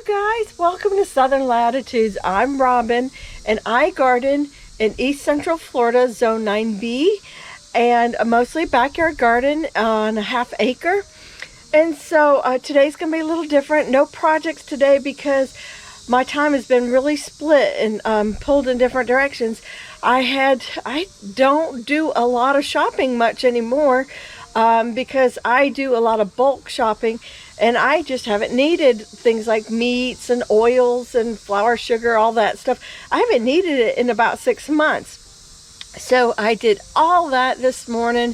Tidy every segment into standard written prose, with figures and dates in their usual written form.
you guys, welcome to Southern Latitudes. I'm Robin and I garden in East Central Florida, Zone 9B, and a mostly backyard garden on a ½ acre. And so today's gonna be a little different. No projects today because my time has been really split and pulled in different directions. I don't do a lot of shopping much anymore because I do a lot of bulk shopping, and I just haven't needed things like meats and oils and flour, sugar, all that stuff. I haven't needed it in about 6 months. So I did all that this morning,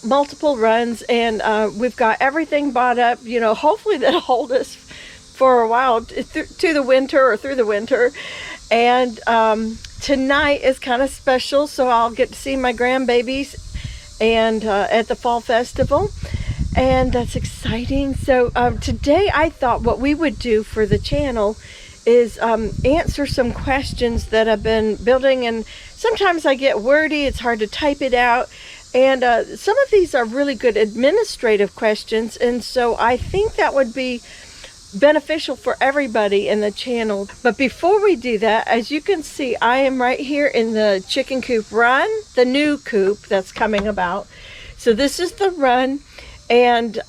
multiple runs, and we've got everything bought up, you know, hopefully that'll hold us for a while to the winter or through the winter. And tonight is kind of special, so I'll get to see my grandbabies and at the fall festival, and that's exciting. So today I thought what we would do for the channel is answer some questions that I've been building, and sometimes I get wordy, it's hard to type it out, and some of these are really good administrative questions, and so I think that would be beneficial for everybody in the channel. But before we do that, as you can see, I am right here in the chicken coop run, the new coop that's coming about. So this is the run, and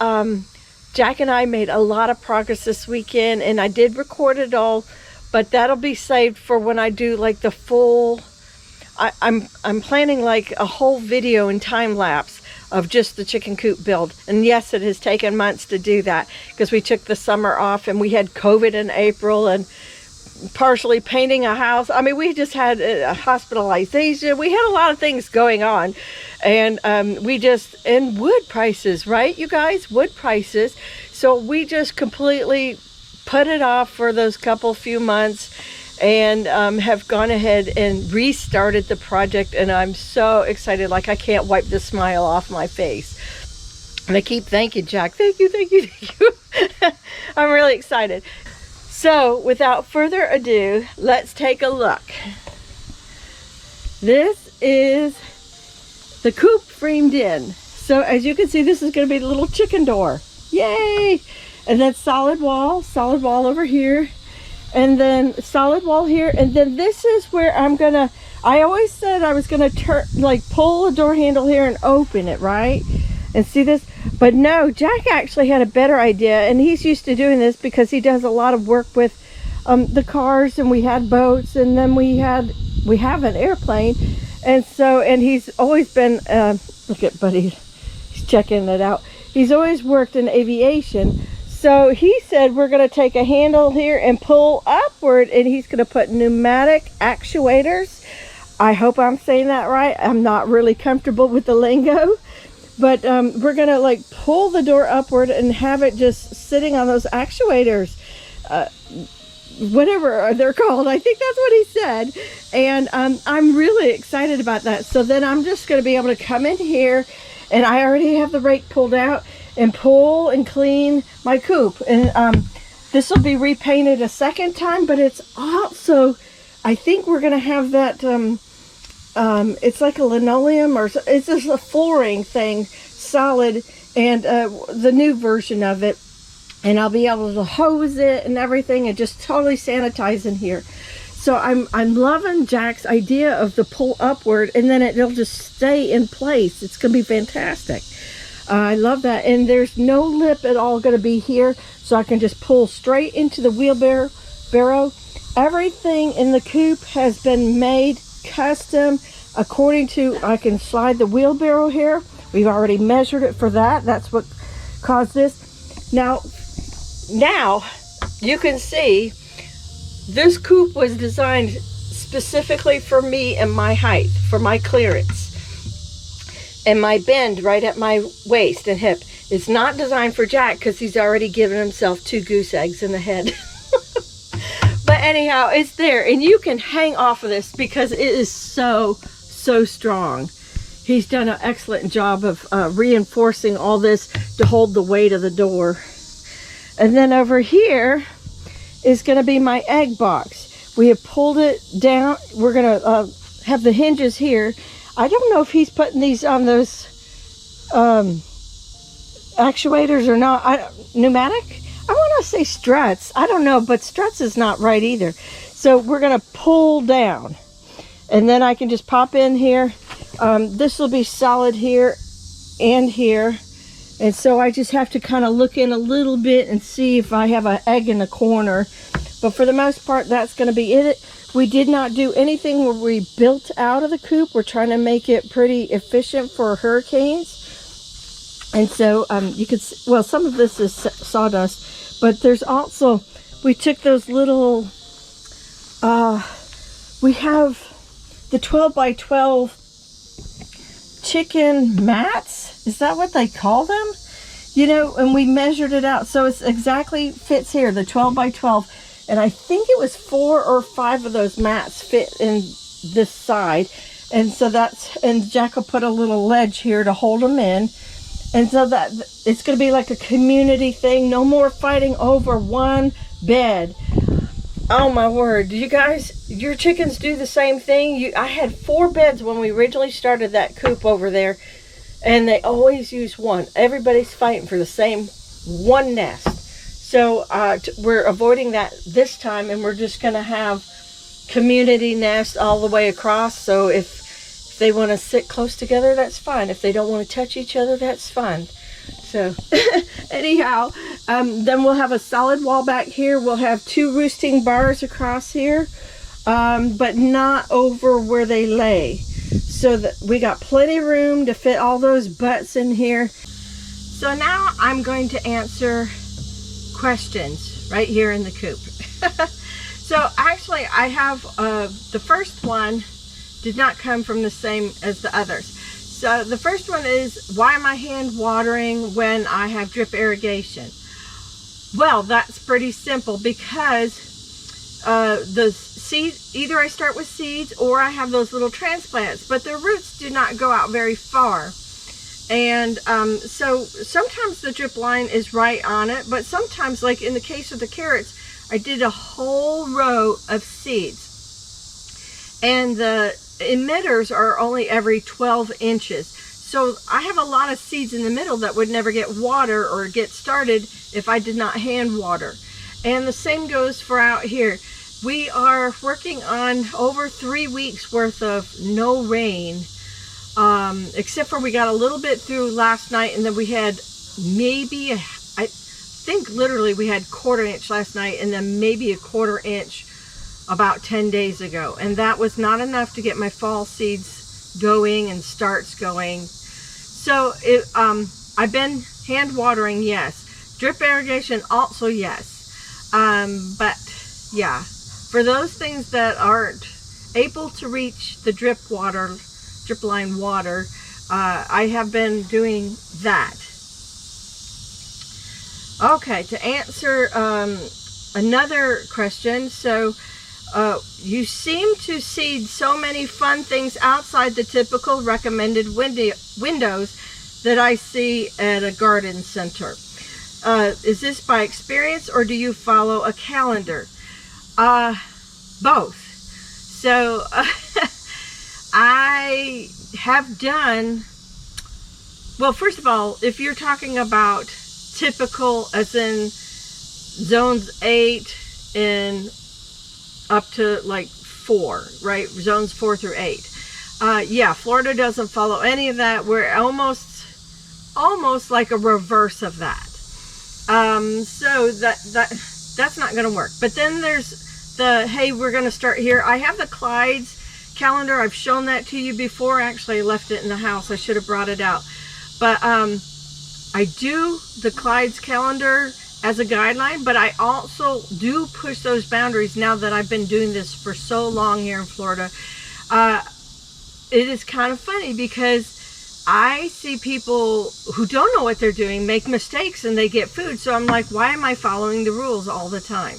Jack and I made a lot of progress this weekend, and I did record it all, but that'll be saved for when I do like the full, I'm planning like a whole video in time lapse of just the chicken coop build. And yes, it has taken months to do that because we took the summer off and we had COVID in April and partially painting a house. I mean, we just had a hospitalization. We had a lot of things going on, and and wood prices, right, you guys? Wood prices. So we just completely put it off for those few months, and have gone ahead and restarted the project, and I'm so excited. Like, I can't wipe the smile off my face. And I keep thanking Jack. Thank you, thank you, thank you. I'm really excited. So without further ado, let's take a look. This is the coop framed in. So as you can see, this is going to be the little chicken door. Yay! And then solid wall over here. And then solid wall here, and then this is where I always said I was gonna pull the door handle here and open it, right? And see this? But no, Jack actually had a better idea, and he's used to doing this because he does a lot of work with the cars, and we had boats, and then we have an airplane, and he's always been look at Buddy, he's checking it out. He's always worked in aviation. So he said we're going to take a handle here and pull upward, and he's going to put pneumatic actuators. I hope I'm saying that right. I'm not really comfortable with the lingo, but we're going to pull the door upward and have it just sitting on those actuators, whatever they're called. I think that's what he said, and I'm really excited about that. So then I'm just going to be able to come in here, and I already have the rake pulled out, and pull and clean my coop. And this will be repainted a second time, but it's also, I think we're gonna have that it's like a linoleum, or it's just a flooring thing, solid, and the new version of it, and I'll be able to hose it and everything and just totally sanitize in here. So I'm loving Jack's idea of the pull upward, and then it'll just stay in place. It's gonna be fantastic. I love that. And there's no lip at all going to be here, so I can just pull straight into the wheelbarrow. Everything in the coop has been made custom according to, I can slide the wheelbarrow here. We've already measured it for that. That's what caused this. Now you can see this coop was designed specifically for me and my height, for my clearance. And my bend right at my waist and hip. It's not designed for Jack because he's already given himself 2 goose eggs in the head. But anyhow, it's there, and you can hang off of this because it is so strong. He's done an excellent job of reinforcing all this to hold the weight of the door. And then over here is going to be my egg box. We have pulled it down. We're going to have the hinges here. I don't know if he's putting these on those actuators or not. Pneumatic? I want to say struts. I don't know, but struts is not right either. So we're going to pull down. And then I can just pop in here. This will be solid here and here. And so I just have to kind of look in a little bit and see if I have an egg in the corner. But for the most part, that's going to be it. We did not do anything where we built out of the coop. We're trying to make it pretty efficient for hurricanes. And so you could, well, some of this is sawdust, but there's also, we took those little, we have the 12 by 12 chicken mats. Is that what they call them? You know, and we measured it out. So it's exactly fits here, the 12 by 12. And I think it was 4 or 5 of those mats fit in this side. And so that's, and Jack will put a little ledge here to hold them in. And so that it's going to be like a community thing. No more fighting over one bed. Oh my word. You guys, your chickens do the same thing. I had 4 beds when we originally started that coop over there. And they always use one. Everybody's fighting for the same one nest. So we're avoiding that this time. And we're just going to have community nest all the way across. So if they want to sit close together, that's fine. If they don't want to touch each other, that's fine. So anyhow, then we'll have a solid wall back here. We'll have 2 roosting bars across here, but not over where they lay. So that we got plenty of room to fit all those butts in here. So now I'm going to answer questions right here in the coop. So actually I have the first one did not come from the same as the others. So the first one is, why am I hand watering when I have drip irrigation? Well, that's pretty simple, because the seeds, either I start with seeds or I have those little transplants, but their roots do not go out very far. And so sometimes the drip line is right on it, but sometimes, like in the case of the carrots, I did a whole row of seeds. And the emitters are only every 12 inches. So I have a lot of seeds in the middle that would never get water or get started if I did not hand water. And the same goes for out here. We are working on over 3 weeks worth of no rain, except for we got a little bit through last night, and then we had maybe, I think literally we had 1/4 inch last night, and then maybe a 1/4 inch about 10 days ago. And that was not enough to get my fall seeds going and starts going. So I've been hand watering, yes. Drip irrigation also, yes. But yeah, for those things that aren't able to reach the drip line water, I have been doing that. Okay, to answer another question, so you seem to seed so many fun things outside the typical recommended windows that I see at a garden center. Is this by experience, or do you follow a calendar? Both. So I have done, well, first of all, if you're talking about typical as in zones 8 and up to like 4, right? Zones 4 through 8. Yeah, Florida doesn't follow any of that. We're almost like a reverse of that. So that's not going to work. But then there's the, hey, we're going to start here. I have the Clyde's calendar. I've shown that to you before. Actually, I left it in the house. I should have brought it out. But I do the Clyde's calendar as a guideline, but I also do push those boundaries now that I've been doing this for so long here in Florida. It is kind of funny because I see people who don't know what they're doing make mistakes and they get food. So I'm like, why am I following the rules all the time?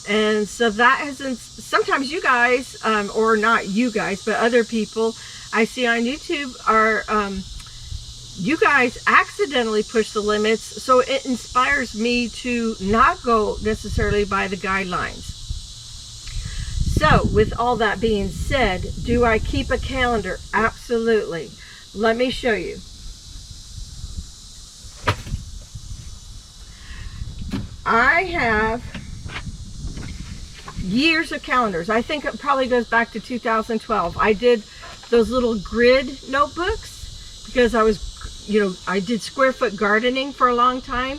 And so that hasn't, sometimes you guys, or not you guys, but other people I see on YouTube are, you guys accidentally push the limits, so it inspires me to not go necessarily by the guidelines. So with all that being said, do I keep a calendar? Absolutely. Let me show you. I have years of calendars. I think it probably goes back to 2012. I did those little grid notebooks because I was, you know, I did square foot gardening for a long time,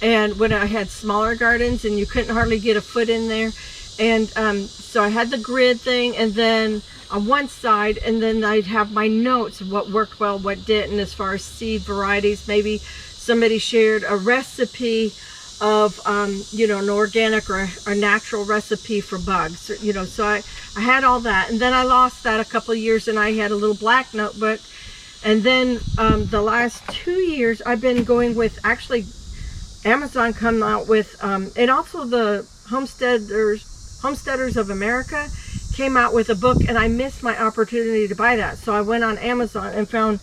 and when I had smaller gardens and you couldn't hardly get a foot in there, and so I had the grid thing, and then on one side, and then I'd have my notes of what worked well, what didn't, as far as seed varieties. Maybe somebody shared a recipe of you know, an organic or a natural recipe for bugs, you know. So I had all that, and then I lost that a couple of years, and I had a little black notebook. And then the last 2 years I've been going with, actually Amazon come out with and also the Homesteaders of America came out with a book, and I missed my opportunity to buy that. So I went on Amazon and found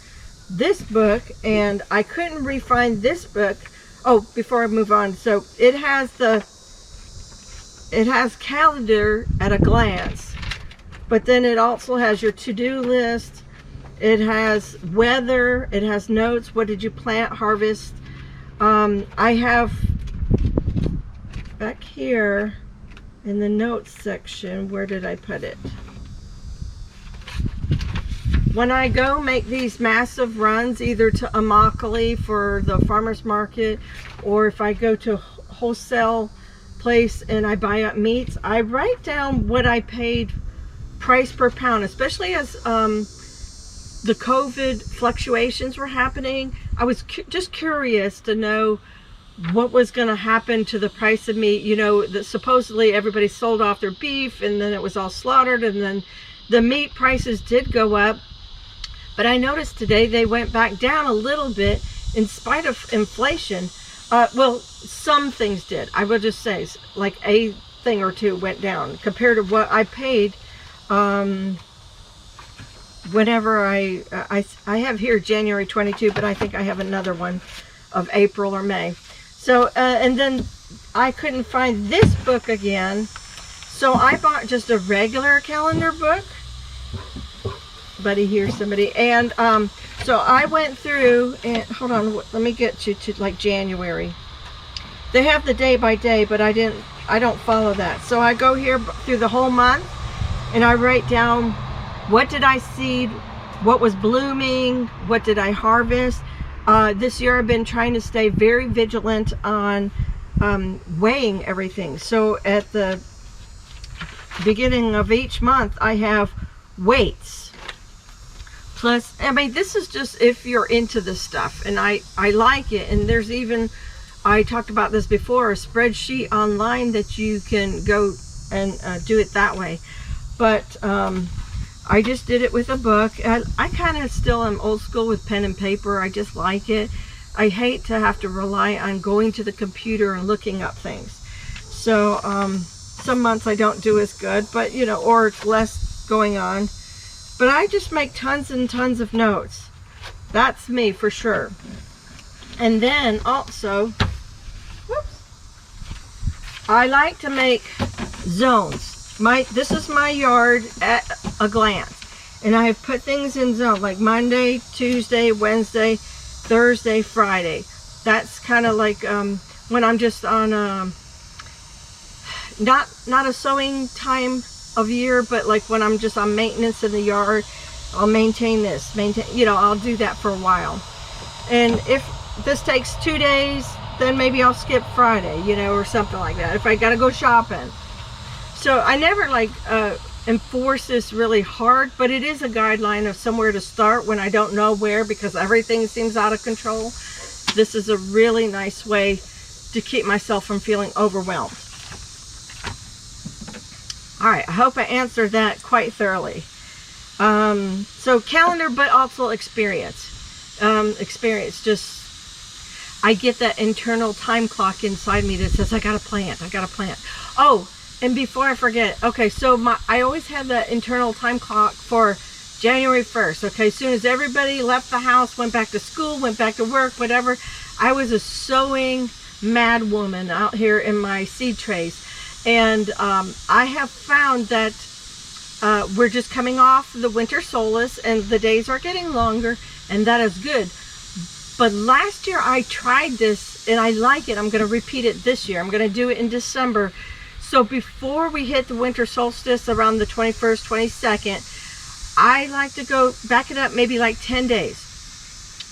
this book, and I couldn't re-find this book. Oh, before I move on, so it has calendar at a glance, but then it also has your to-do list. It has weather, it has notes, what did you plant, harvest. I have back here in the notes section, where did I put it? When I go make these massive runs, either to Immokalee for the farmer's market, or if I go to a wholesale place and I buy up meats, I write down what I paid price per pound, especially as the COVID fluctuations were happening. I was just curious to know what was going to happen to the price of meat. You know, that supposedly everybody sold off their beef, and then it was all slaughtered, and then the meat prices did go up. But I noticed today they went back down a little bit in spite of inflation. Well, some things did. I will just say, like a thing or two went down compared to what I paid. Whenever I have here January 22, but I think I have another one of April or May. So, and then I couldn't find this book again. So I bought just a regular calendar book. Buddy, here's somebody. And so I went through, and hold on, let me get you to like January. They have the day by day, but I don't follow that. So I go here through the whole month, and I write down what did I seed, what was blooming, what did I harvest. This year I've been trying to stay very vigilant on weighing everything. So at the beginning of each month I have weights. Plus, I mean, this is just if you're into this stuff, and I like it. And there's even, I talked about this before, a spreadsheet online that you can go and do it that way. But I just did it with a book. I kind of still am old school with pen and paper. I just like it. I hate to have to rely on going to the computer and looking up things. So some months I don't do as good, but you know, or it's less going on. But I just make tons and tons of notes. That's me for sure. And then also, whoops, I like to make zones. This is my yard at a glance. And I have put things in zones like Monday, Tuesday, Wednesday, Thursday, Friday. That's kind of like when I'm just on not a sowing time of year, but like when I'm just on maintenance in the yard, I'll maintain this, you know, I'll do that for a while. And if this takes 2 days, then maybe I'll skip Friday, you know, or something like that, if I gotta go shopping. So I never like enforce this really hard, but it is a guideline of somewhere to start when I don't know where, because everything seems out of control. This is a really nice way to keep myself from feeling overwhelmed. All right, I hope I answered that quite thoroughly. So calendar, but also experience. Just, I get that internal time clock inside me that says, I gotta plant. Oh, and before I forget, okay, so I always had that internal time clock for January 1st. Okay, as soon as everybody left the house, went back to school, went back to work, whatever, I was a sewing mad woman out here in my seed trays. And I have found that we're just coming off the winter solstice, and the days are getting longer, and that is good. But last year I tried this and I like it. I'm going to repeat it this year. I'm going to do it in December. So before we hit the winter solstice around the 21st, 22nd, I like to go back it up maybe like 10 days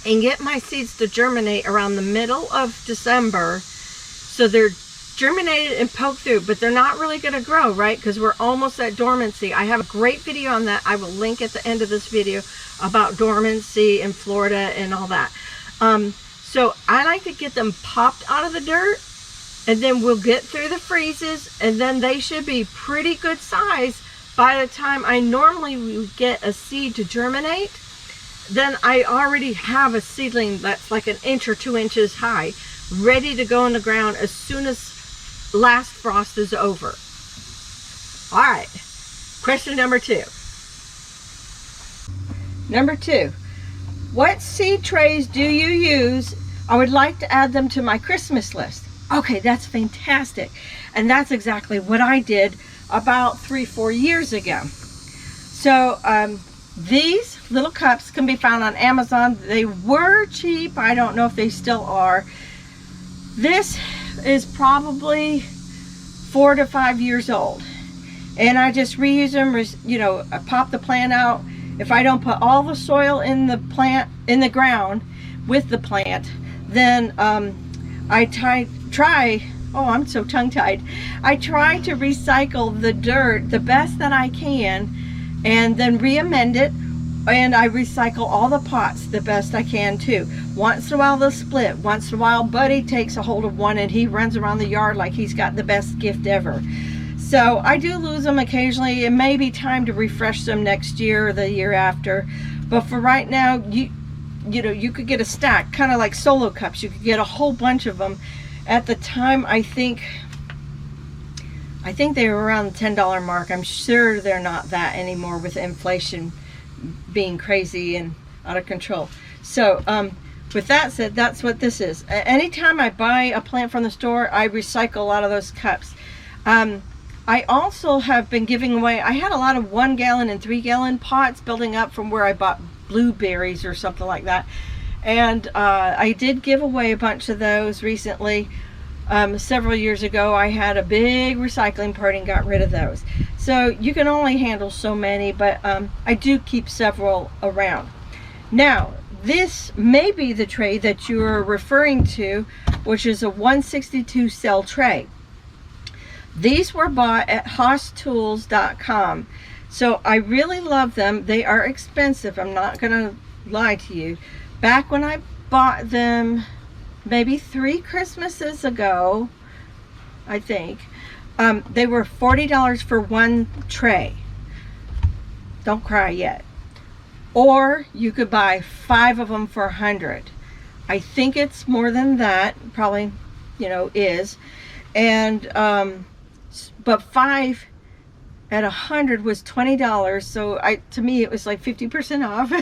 and get my seeds to germinate around the middle of December. So they're germinated and poked through, but they're not really going to grow, right? Because we're almost at dormancy. I have a great video on that. I will link at the end of this video about dormancy in Florida and all that. So I like to get them popped out of the dirt, and then we'll get through the freezes, and then they should be pretty good size by the time I normally would get a seed to germinate. Then I already have a seedling that's like 1 inch or 2 inches high, ready to go in the ground as soon as last frost is over. All right, question number 2. Number 2, what seed trays do you use? I would like to add them to my Christmas list. Okay, that's fantastic. And that's exactly what I did about 3-4 years ago. So these little cups can be found on Amazon. They were cheap. I don't know if they still are. This is probably 4 to 5 years old. And I just reuse them, you know, I pop the plant out. If I don't put all the soil in the plant, in the ground with the plant, then I try, oh, I'm so tongue-tied. I try to recycle the dirt the best that I can and then re-amend it, and I recycle all the pots the best I can too. Once in a while they'll split. Once in a while Buddy takes a hold of one and he runs around the yard like he's got the best gift ever. So I do lose them occasionally. It may be time to refresh them next year or the year after. But for right now, you know, you could get a stack, kind of like solo cups. You could get a whole bunch of them. At the time, I think they were around the $10 mark. I'm sure they're not that anymore with inflation being crazy and out of control. So with that said, that's what this is. Anytime I buy a plant from the store, I recycle a lot of those cups. I also have been giving away, I had a lot of 1 gallon and 3 gallon pots building up from where I bought blueberries or something like that. And I did give away a bunch of those recently. Several years ago, I had a big recycling party and got rid of those. So you can only handle so many, but I do keep several around. Now, this may be the tray that you're referring to, which is a 162 cell tray. These were bought at hosstools.com. So I really love them. They are expensive. I'm not going to lie to you. Back when I bought them, maybe 3 Christmases ago, I think, they were $40 for one tray. Don't cry yet. Or you could buy 5 of them for $100. I think it's more than that, probably, you know, is. And but 5 at $100 was $20. So to me it was like 50% off.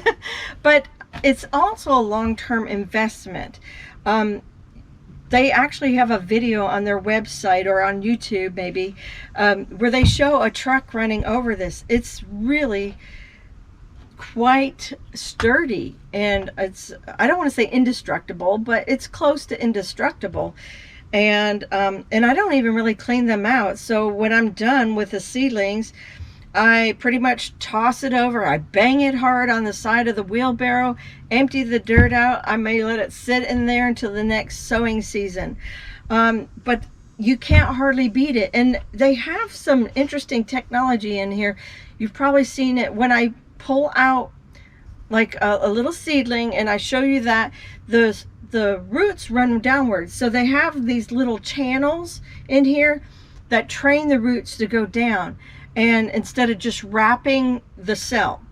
But it's also a long-term investment. They actually have a video on their website or on YouTube maybe, where they show a truck running over this. It's really quite sturdy, and it's, I don't want to say indestructible, but it's close to indestructible. And I don't even really clean them out. So when I'm done with the seedlings, I pretty much toss it over. I bang it hard on the side of the wheelbarrow, empty the dirt out. I may let it sit in there until the next sowing season. But you can't hardly beat it. And they have some interesting technology in here. You've probably seen it when I pull out like a little seedling and I show you that the roots run downwards. So they have these little channels in here that train the roots to go down, and instead of just wrapping the cell.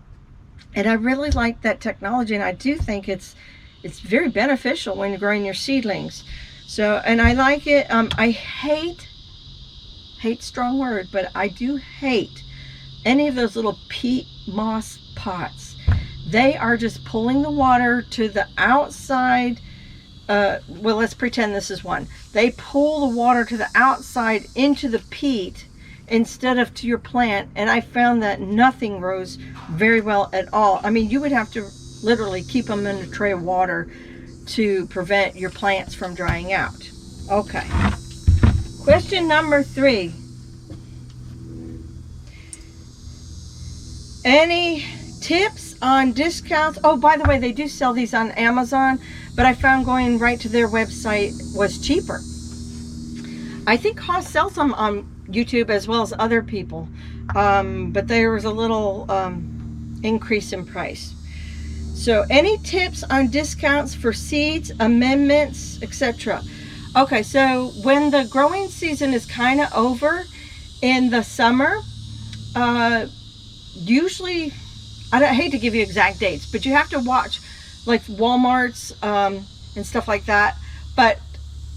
And I really like that technology, and I do think it's very beneficial when you're growing your seedlings. So, and I like it. I hate strong word, but I do hate any of those little peat moss pots. They are just pulling the water to the outside. Well, let's pretend this is one. They pull the water to the outside into the peat instead of to your plant, and I found that nothing grows very well at all. I mean, you would have to literally keep them in a tray of water to prevent your plants from drying out. Okay. Question number 3. Any tips on discounts? Oh, by the way, they do sell these on Amazon, but I found going right to their website was cheaper. I think Haas sells them on YouTube as well as other people, but there was a little increase in price. So any tips on discounts for seeds, amendments, etc.? Okay, so when the growing season is kind of over in the summer, usually, I hate to give you exact dates, but you have to watch like Walmart's and stuff like that, but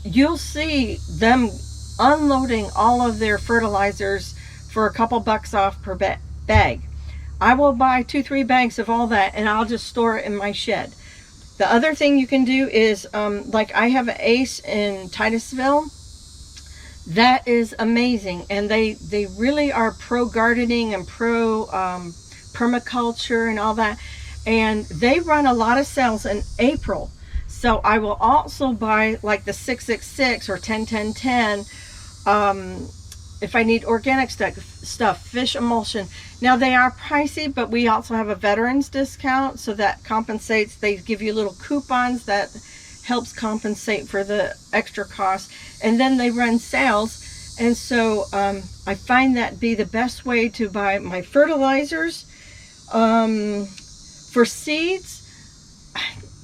you'll see them unloading all of their fertilizers for a couple bucks off per bag. I will buy 2-3 bags of all that, and I'll just store it in my shed. The other thing you can do is, like I have an Ace in Titusville. That is amazing, and they really are pro gardening and pro permaculture and all that, and they run a lot of sales in April. So I will also buy like the 666 or 10-10-10 if I need organic stuff, fish emulsion. Now they are pricey, but we also have a veterans discount, so that compensates. They give you little coupons that helps compensate for the extra cost, and then they run sales, and so I find that be the best way to buy my fertilizers. For seeds,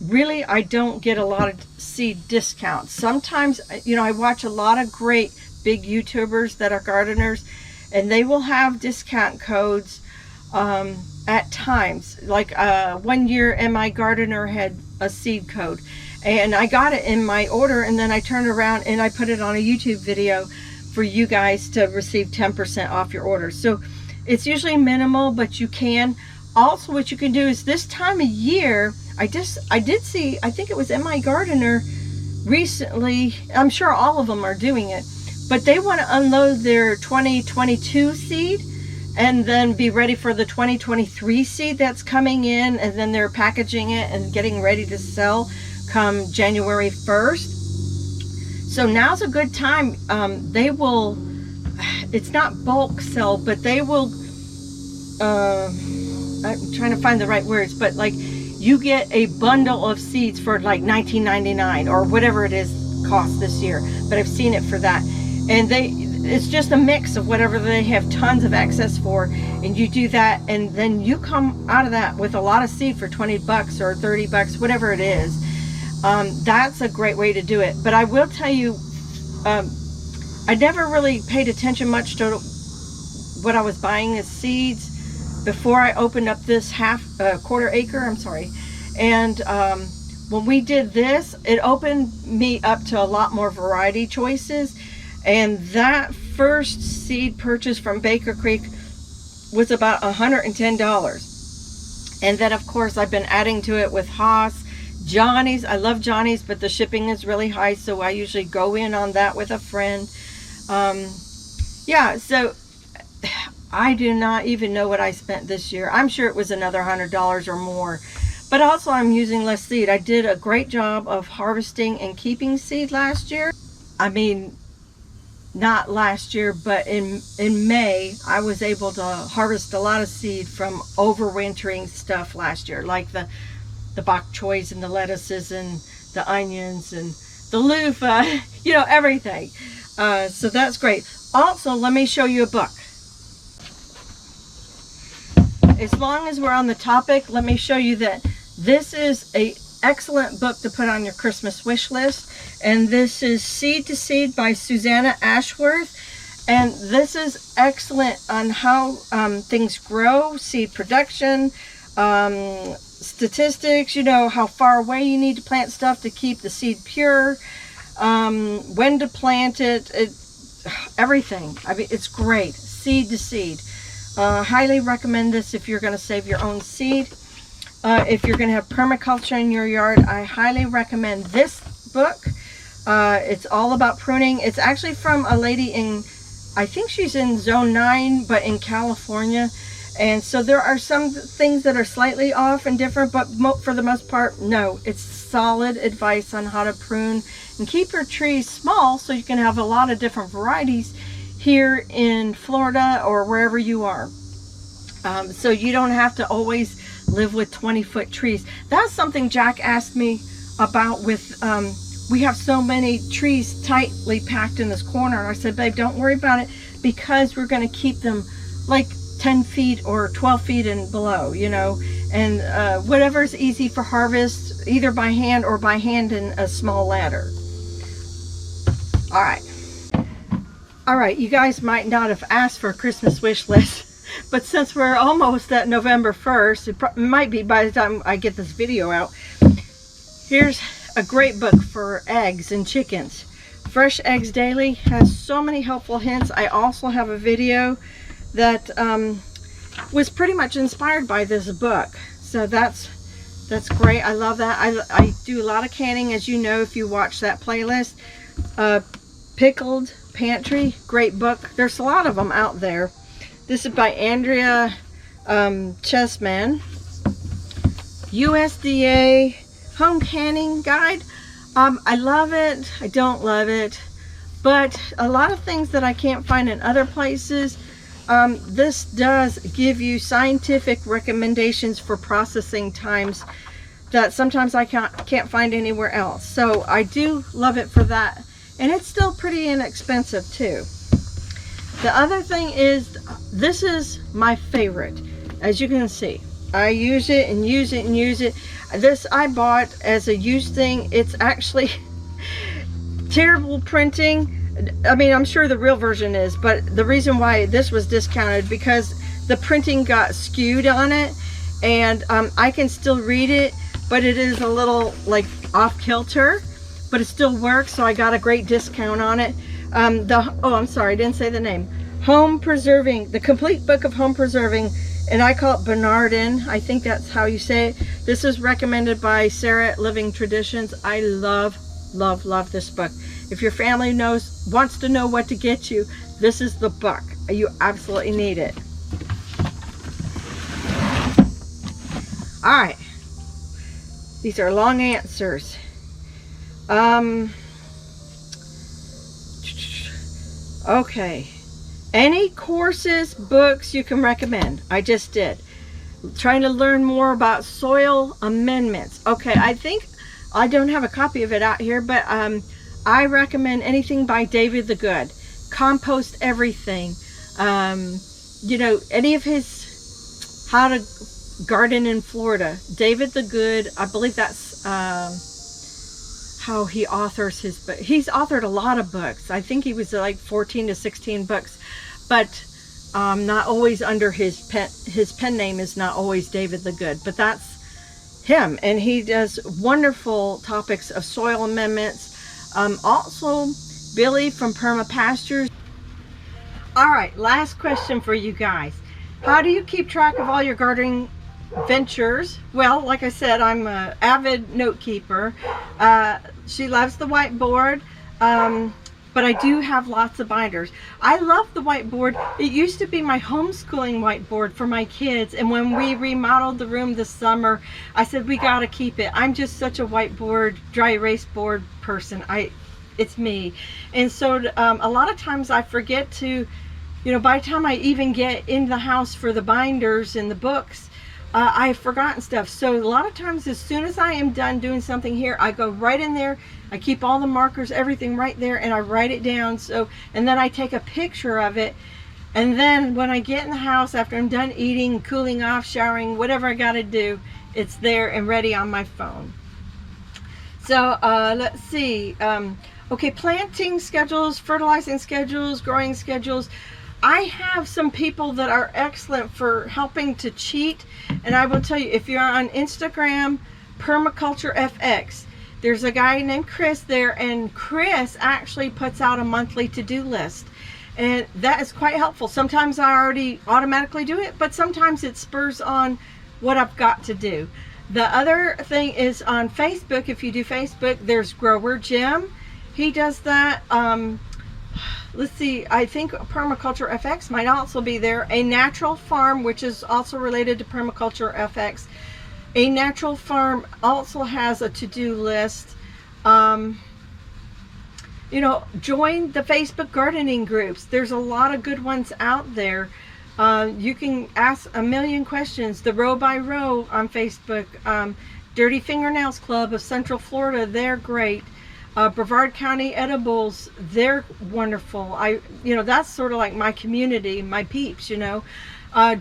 really I don't get a lot of seed discounts. Sometimes, you know, I watch a lot of great big YouTubers that are gardeners, and they will have discount codes at times. Like 1 year MI Gardener had a seed code, and I got it in my order, and then I turned around and I put it on a YouTube video for you guys to receive 10% off your order. So it's usually minimal, but you can. Also, what you can do is this time of year, I did see, I think it was MI Gardener recently, I'm sure all of them are doing it, but they want to unload their 2022 seed and then be ready for the 2023 seed that's coming in, and then they're packaging it and getting ready to sell come January 1st. So now's a good time. They will, it's not bulk sell, but they will, I'm trying to find the right words, but like you get a bundle of seeds for like $19.99 or whatever it is cost this year, but I've seen it for that. And it's just a mix of whatever they have tons of excess for, and you do that, and then you come out of that with a lot of seed for 20 bucks or 30 bucks, whatever it is. That's a great way to do it. But I will tell you, I never really paid attention much to what I was buying as seeds before I opened up this quarter acre, I'm sorry. And when we did this, it opened me up to a lot more variety choices. And that first seed purchase from Baker Creek was about $110. And then of course I've been adding to it with Haas, Johnny's. I love Johnny's, but the shipping is really high, so I usually go in on that with a friend. Yeah, so I do not even know what I spent this year. I'm sure it was another $100 or more. But also I'm using less seed. I did a great job of harvesting and keeping seed last year. I mean, not last year, but in May, I was able to harvest a lot of seed from overwintering stuff last year, like the bok choys and the lettuces and the onions and the loofah, you know, everything. So that's great. Also, let me show you a book. As long as we're on the topic, let me show you that this is an excellent book to put on your Christmas wish list. And this is Seed to Seed by Susanna Ashworth. And this is excellent on how things grow, seed production, statistics, you know, how far away you need to plant stuff to keep the seed pure, when to plant it, everything. I mean, it's great. Seed to Seed. Highly recommend this if you're going to save your own seed. If you're going to have permaculture in your yard, I highly recommend this book. It's all about pruning. It's actually from a lady in, I think she's in Zone 9, but in California. And so there are some things that are slightly off and different, but for the most part, no, it's solid advice on how to prune and keep your trees small so you can have a lot of different varieties here in Florida or wherever you are. So you don't have to always live with 20-foot trees. That's something Jack asked me about with, we have so many trees tightly packed in this corner. And I said, babe, don't worry about it, because we're going to keep them like 10 feet or 12 feet and below, you know, and whatever's easy for harvest, either by hand or by hand in a small ladder. All right, you guys might not have asked for a Christmas wish list, but since we're almost at November 1st, it might be by the time I get this video out, here's a great book for eggs and chickens. Fresh Eggs Daily has so many helpful hints. I also have a video that was pretty much inspired by this book. So that's great. I love that. I do a lot of canning, as you know, if you watch that playlist. Pickled Pantry, great book. There's a lot of them out there. This is by Andrea Chessman. USDA Home Canning Guide. I love it. I don't love it. But a lot of things that I can't find in other places, this does give you scientific recommendations for processing times that sometimes I can't find anywhere else. So I do love it for that. And it's still pretty inexpensive too. The other thing is, this is my favorite. As you can see, I use it and use it and use it. This I bought as a used thing. It's actually terrible printing. I mean, I'm sure the real version is, but the reason why this was discounted, because the printing got skewed on it, and I can still read it, but it is a little like off kilter, but it still works, so I got a great discount on it. Oh, I'm sorry, I didn't say the name. Home Preserving, the complete book of home preserving, and I call it Bernardin. I think that's how you say it. This is recommended by Sarah at Living Traditions. I love, love, love this book. If your family wants to know what to get you, this is the book. You absolutely need it. All right. These are long answers. Okay. Any courses, books you can recommend? I just did. Trying to learn more about soil amendments. Okay, I think I don't have a copy of it out here, but I recommend anything by David the Good. Compost Everything. You know, any of his How to Garden in Florida. David the Good, I believe that's how he authors his book. He's authored a lot of books. I think he was like 14 to 16 books, but not always under his pen name is not always David the Good, but that's him, and he does wonderful topics of soil amendments. Also Billy from Perma Pastures. All right, last question for you guys. How do you keep track of all your gardening ventures? Well, like I said, I'm an avid note keeper. She loves the whiteboard, but I do have lots of binders. I love the whiteboard. It used to be my homeschooling whiteboard for my kids, and when we remodeled the room this summer, I said we gotta keep it. I'm just such a whiteboard, dry erase board person. It's me. And so a lot of times I forget to, you know, by the time I even get in the house for the binders and the books, I've forgotten stuff. So a lot of times, as soon as I am done doing something here, I go right in there, I keep all the markers, everything right there, and I write it down. So, and then I take a picture of it, and then when I get in the house after I'm done eating, cooling off, showering, whatever I gotta do, it's there and ready on my phone. So let's see. Okay, planting schedules, fertilizing schedules, growing schedules. I have some people that are excellent for helping to cheat, and I will tell you, if you're on Instagram, Permaculture FX, there's a guy named Chris there, and Chris actually puts out a monthly to-do list, and that is quite helpful. Sometimes I already automatically do it, but sometimes it spurs on what I've got to do. The other thing is on Facebook. If you do Facebook, there's Grower Jim. He does that. let's see, I think Permaculture FX might also be there. A Natural Farm, which is also related to Permaculture FX. A Natural Farm also has a to-do list. You know, join the Facebook gardening groups. There's a lot of good ones out there. You can ask a million questions. The Row by Row on Facebook. Dirty Fingernails Club of Central Florida, they're great. Brevard County Edibles, they're wonderful. You know, that's sort of like my community, my peeps, you know.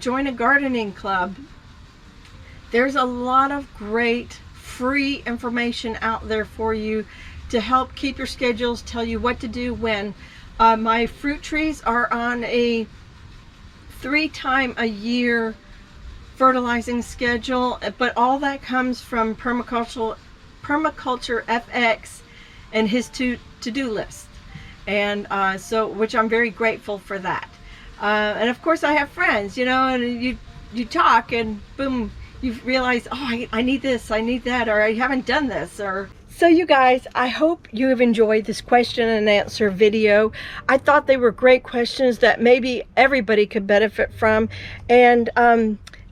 Join a gardening club. There's a lot of great free information out there for you to help keep your schedules, tell you what to do when. My fruit trees are on a 3-time-a-year fertilizing schedule, but all that comes from Permaculture FX and his to-do list, and so, which I'm very grateful for that. And of course I have friends, you know, and you talk and boom, you realize, oh, I need this, I need that, or I haven't done this. Or so you guys, I hope you have enjoyed this question and answer video. I thought they were great questions that maybe everybody could benefit from, and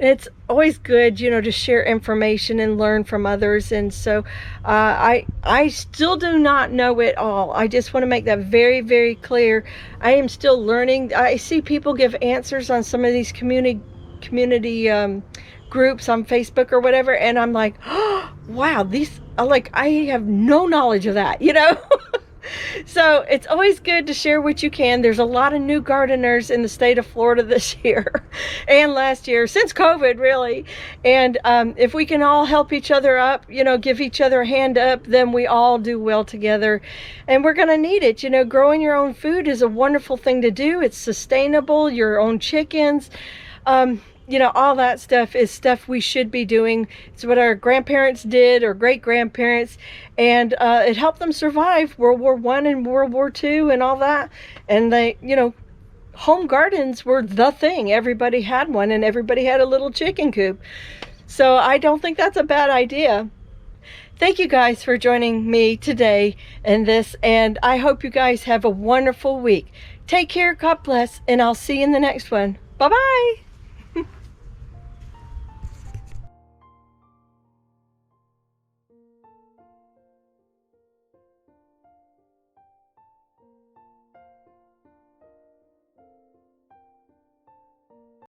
it's always good, you know, to share information and learn from others. And so I still do not know it all. I just want to make that very, very clear. I am still learning. I see people give answers on some of these community groups on Facebook or whatever, and I'm like, oh, wow, these, like, I have no knowledge of that, you know. So it's always good to share what you can. There's a lot of new gardeners in the state of Florida this year and last year, since COVID, really. And if we can all help each other up, you know, give each other a hand up, then we all do well together. And we're going to need it. You know, growing your own food is a wonderful thing to do. It's sustainable, your own chickens. You know, all that stuff is stuff we should be doing. It's what our grandparents did, or great-grandparents, and it helped them survive World War I and World War II and all that. And they, you know, home gardens were the thing. Everybody had one, and everybody had a little chicken coop. So I don't think that's a bad idea. Thank you guys for joining me today in this, and I hope you guys have a wonderful week. Take care, God bless, and I'll see you in the next one. Bye-bye.